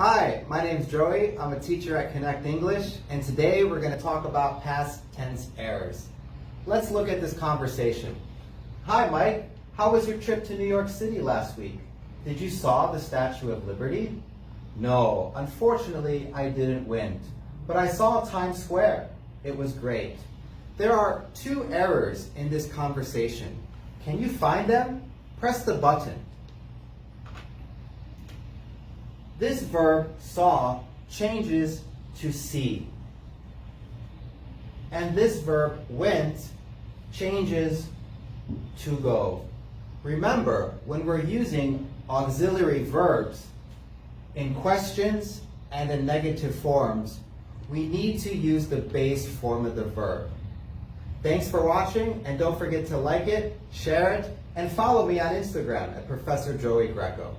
Hi, my name's Joey. I'm a teacher at Connect English, and today we're going to talk about past tense errors. Let's look at this conversation. Hi, Mike. How was your trip to New York City last week? Did you saw the Statue of Liberty? No, unfortunately, I didn't win, but I saw Times Square. It was great. There are two errors in this conversation. Can you find them? Press the button. This verb, saw, changes to see. And this verb, went, changes to go. Remember, when we're using auxiliary verbs in questions and in negative forms, we need to use the base form of the verb. Thanks for watching, and don't forget to like it, share it, and follow me on Instagram at Professor Joey Greco.